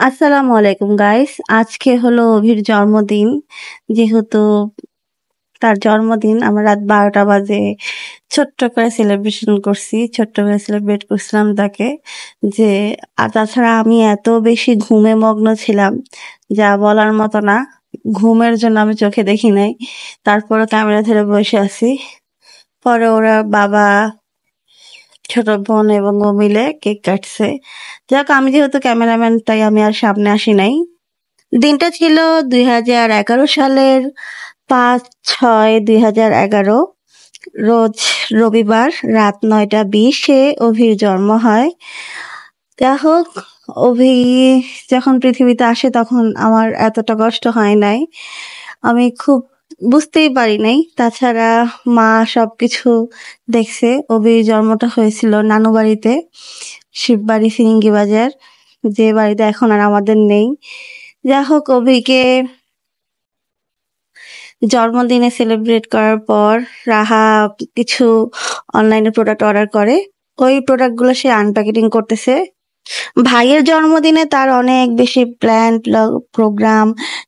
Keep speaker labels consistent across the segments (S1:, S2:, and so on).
S1: আসসালামু আলাইকুম গাইস। আজকে হলো অভির জন্মদিন। যেহেতু তার জন্মদিন আমরা রাত 12টা বাজে ছোট্ট করে সেলিব্রেশন করছি। ছোট্ট করে সেলিব্রেট করছিলাম তাকে। যে তাছাড়া আমি এত বেশি ঘুমে মগ্ন ছিলাম যা বলার মতো না। ঘুমের জন্য আমি চোখে দেখি নাই। তারপরে ক্যামেরা ধরে বসে আছি। পরে ওরা বাবা, ছোট বোন এবং ও মিলে কেক কাটছে। যাক আমি যেহেতু ক্যামেরাম্যান তাই আমি আর সামনে আসি নাই। দিনটা ছিল 2011 সালের 5/6/2011, রোজ রবিবার রাত 9:20-এ অভির জন্ম হয়। যা হোক, অভি যখন পৃথিবীতে আসে তখন আমার এতটা কষ্ট হয় নাই। আমি খুব বুঝতেই পারি নাই। তাছাড়া মা সবকিছু দেখছে। অভির জন্মটা হয়েছিল নানু বাড়িতে, শিববাড়ি ফিরিঙ্গি বাজার, যে বাড়িতে এখন আর আমাদের নেই। যা হোক, অভিকে জন্মদিনে সেলিব্রেট করার পর রাহা কিছু অনলাইনে প্রোডাক্ট অর্ডার করে। ওই প্রোডাক্টগুলো সে আনপ্যাকেটিং করতেছে। ভাইয়ের জন্মদিনে তার অনেক বেশি প্ল্যান, প্রোগ্রাম,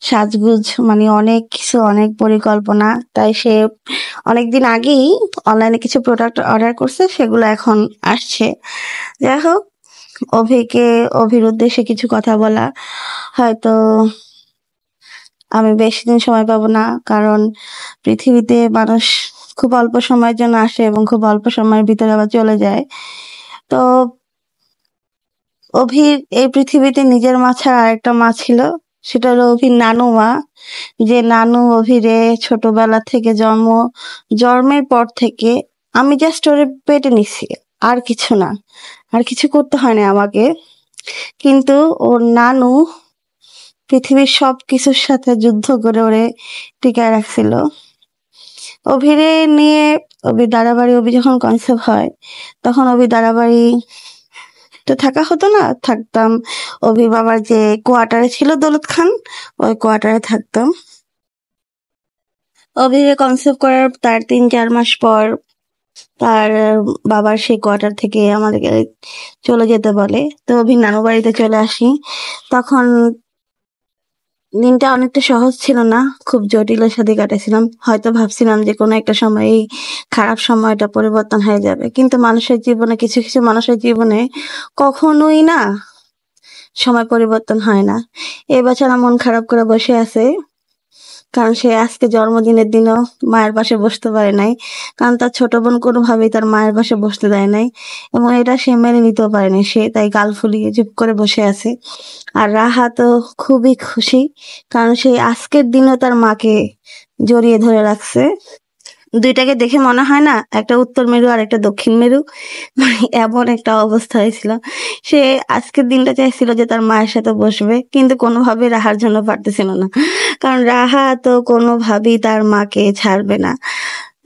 S1: সাজগুজ, মানে অনেক কিছু, অনেক পরিকল্পনা। তাই সে অনেকদিন আগেই অনলাইনে কিছু প্রোডাক্ট অর্ডার করছে, সেগুলো এখন আসছে। যাই হোক, অভির উদ্দেশ্যে কিছু কথা বলা। হয়তো আমি বেশি দিন সময় পাবো না, কারণ পৃথিবীতে মানুষ খুব অল্প সময়ের জন্য আসে এবং খুব অল্প সময়ের ভিতরে আবার চলে যায়। তো অভির এই পৃথিবীতে নিজের মা ছাড়া আরেকটা মা ছিল, সেটা হলো অভির নানু মা। যে নানু অভিরে ছোটবেলা থেকে জন্মের পর থেকে আমি জাস্ট ওরে পেটে নিছি, আর কিছু না, আর কিছু করতে হয় না আমাকে। কিন্তু ওর নানু পৃথিবীর সবকিছুর সাথে যুদ্ধ করে ওরে টিকায় রাখছিল। অভিরে নিয়ে অভি যখন কনসেপ্ট হয় তখন অভি দাদাবাড়ি তো থাকা হতো না, থাকতাম অভি বাবার যে কোয়ার্টারে ছিল দৌলত খান, ওই কোয়ার্টারে থাকতাম। অভিরে কনসেপ্ট করার তার 3-4 মাস পর তার বাবার সেই কোয়ার্টার থেকে আমাদেরকে চলে যেতে বলে। তো অভির নানু বাড়িতে চলে আসি। তখন দিনটা অনেকটা সহজ ছিল না, খুব জটিলের সাথে কাটাইছিলাম। হয়তো ভাবছিলাম যে কোনো একটা সময় এই খারাপ সময়টা পরিবর্তন হয়ে যাবে, কিন্তু মানুষের জীবনে, কিছু কিছু মানুষের জীবনে কখনোই না সময় পরিবর্তন হয় না। এ বেচারা মন খারাপ করে বসে আছে, কারণ সে আজকে জন্মদিনের দিনও মায়ের পাশে বসতে পারে নাই, কারণ তার ছোট বোন কোনোভাবেই তার মায়ের পাশে বসতে দেয় নাই, এবং এটা সে মেনে নিতেও পারেনি। সে তাই গাল ফুলিয়ে চুপ করে বসে আছে। আর রাহা তো খুবই খুশি, কারণ সে আজকের দিনও তার মাকে জড়িয়ে ধরে রাখছে। দুইটাকে দেখে মনে হয় না একটা উত্তর মেরু আর একটা দক্ষিণ মেরু, মানে এমন একটা অবস্থা হয়েছিল। সে আজকের দিনটা চাইছিল যে তার মায়ের সাথে বসবে, কিন্তু কোনোভাবেই রাহার জন্য পারতেছিল না, কারণ রাহা তো কোনোভাবেই তার মাকে ছাড়বে না।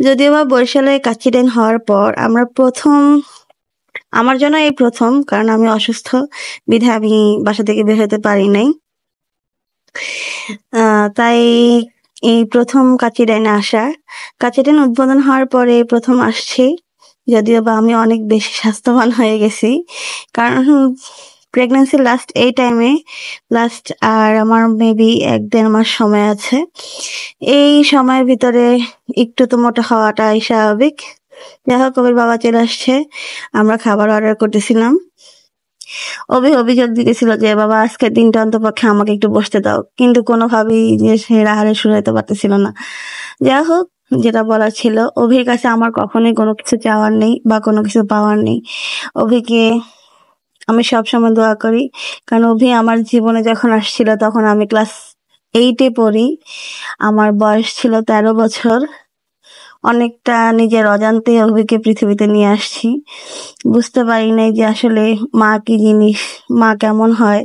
S1: যদিও বা বরিশালে কাচ্চিডেন হওয়ার পর আমার জন্য এই প্রথম, কারণ আমি অসুস্থ বিধায় আমি বাসা থেকে বের হতে পারি নাই। তাই এই প্রথম কাচিডাইনে আসা। কাচিডাইন উদ্বোধন হওয়ার পরে প্রথম আসছি। যদিও বা আমি অনেক বেশি স্বাস্থ্যবান হয়ে গেছি, কারণ প্রেগন্যান্সি লাস্ট আর আমার মেবি 1-1.5 মাস সময় আছে। এই সময়ের ভিতরে একটু তো মোটা হওয়াটাই স্বাভাবিক। যাই হোক, কবির বাবা চলে আসছে, আমরা খাবার অর্ডার করতেছিলাম। অভিযোগ দিতেছিল যে বাবা আজকের দিনটা অন্তপক্ষে আমাকে একটু বসতে দাও, কিন্তু কোনোভাবেই যে সে রাহারে শুনাইতে পারতেছিল না। যাই হোক, যেটা বলার ছিল, অভির কাছে আমার কখনোই কোনো কিছু চাওয়ার নেই বা কোনো কিছু পাওয়ার নেই। অভিকে আমি সবসময় দোয়া করি, কারণ অভি আমার জীবনে যখন আসছিল তখন আমি ক্লাস 8-এ পড়ি। আমার বয়স ছিল 13 বছর। অনেকটা নিজের অজান্তে অভিকে পৃথিবীতে নিয়ে আসছি। বুঝতে পারি নাই যে আসলে মা কি জিনিস, মা কেমন হয়।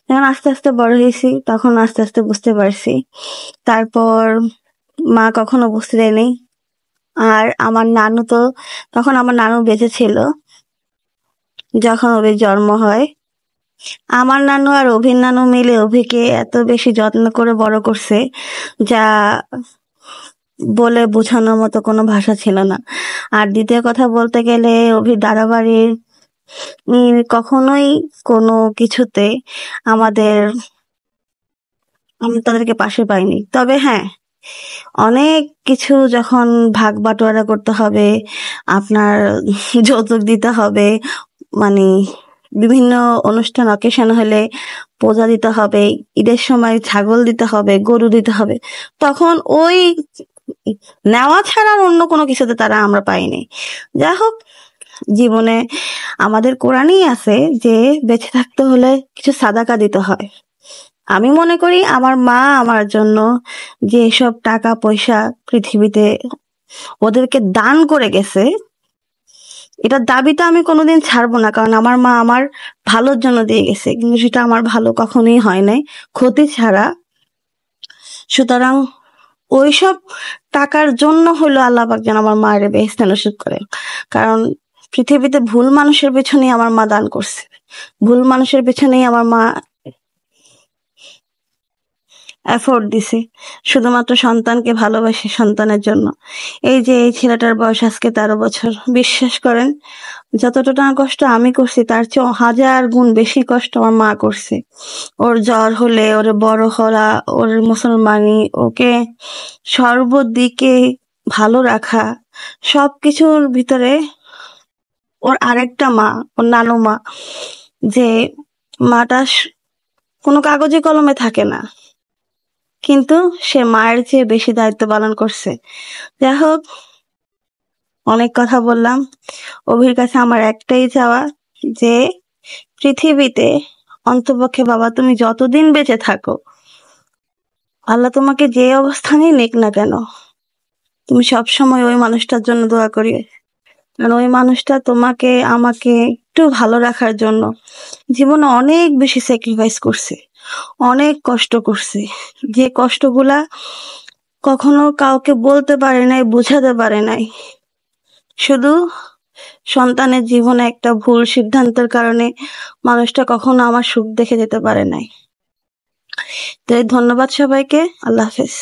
S1: যখন আস্তে আস্তে বড় হয়েছি তখন আস্তে আস্তে বুঝতে পারছি। তারপর মা কখনো বুঝতে দেয়নি। আর তখন আমার নানু বেঁচে ছিল যখন অভির জন্ম হয়। আমার নানু আর অভির নানু মিলে অভিকে এত বেশি যত্ন করে বড় করছে, যা বলে বোঝানোর মতো কোনো ভাষা ছিল না। আর দ্বিতীয় কথা বলতে গেলে, অভির দাদা বাড়ির কখনোই কোনো কিছুতে আমাদের আমি তাদেরকে পাশে পাইনি। তবে হ্যাঁ, অনেক কিছু যখন ভাগ বাটোয়ারা করতে হবে, আপনার যৌতুক দিতে হবে, মানে বিভিন্ন অনুষ্ঠান অকেশন হলে পূজা দিতে হবে, ঈদের সময় ছাগল দিতে হবে, গরু দিতে হবে, তখন ওই নেওয়া ছাড়া আর অন্য কোনো কিছুতে তারা আমরা পাইনি। যাই হোক, জীবনে আমাদের কোরআনেই আছে যে বেঁচে থাকতে হলে কিছু সাদাকা দিতে হয়। আমি মনে করি আমার মা আমার জন্য যে সব টাকা পয়সা পৃথিবীতে ওদেরকে দান করে গেছে, এটার দাবিটা আমি কোনোদিন ছাড়বো না, কারণ আমার মা আমার ভালোর জন্য দিয়ে গেছে, কিন্তু সেটা আমার ভালো কখনোই হয় নাই, ক্ষতি ছাড়া। সুতরাং ওইসব টাকার জন্য হলো আল্লাহ পাক যেন আমার মায়ের বেহেশতে নসিব করে, কারণ পৃথিবীতে ভুল মানুষের পেছনেই আমার মা দান করছে, ভুল মানুষের পেছনেই আমার মা এফোর্ট দিছে শুধুমাত্র সন্তানকে ভালোবাসে, সন্তানের জন্য। এই যে এই ছেলেটার বয়স আজকে 13 বছর, বিশ্বাস করেন যতটা কষ্ট আমি করছি তার চেয়ে 1000 গুণ বেশি কষ্ট আমার মা করছে। ওর জ্বর হলে ওর বড় করা, ওর মুসলমানি, ওকে সর্বদিকে ভালো রাখা, সবকিছুর ভিতরে ওর আরেকটা মা, ওর নানু মা, যে মাটা কোনো কাগজে কলমে থাকে না, কিন্তু সে মায়ের চেয়ে বেশি দায়িত্ব পালন করছে। যাই হোক, অনেক কথা বললাম। অভির কাছে আমার একটাই চাওয়া যে পৃথিবীতে অন্তপক্ষে বাবা তুমি যতদিন বেঁচে থাকো, আল্লাহ তোমাকে যে অবস্থানেই নেক না কেন, তুমি সবসময় ওই মানুষটার জন্য দোয়া করিও, কারণ ওই মানুষটা তোমাকে আমাকে একটু ভালো রাখার জন্য জীবনে অনেক বেশি স্যাক্রিফাইস করছে, অনেক কষ্ট করছে, যে কষ্টগুলা কখনো কাউকে বলতে পারে নাই, বোঝাতে পারে নাই। শুধু সন্তানের জীবনে একটা ভুল সিদ্ধান্তের কারণে মানুষটা কখনো আমার সুখ দেখে যেতে পারে নাই। তো ধন্যবাদ সবাইকে, আল্লাহ হাফেজ।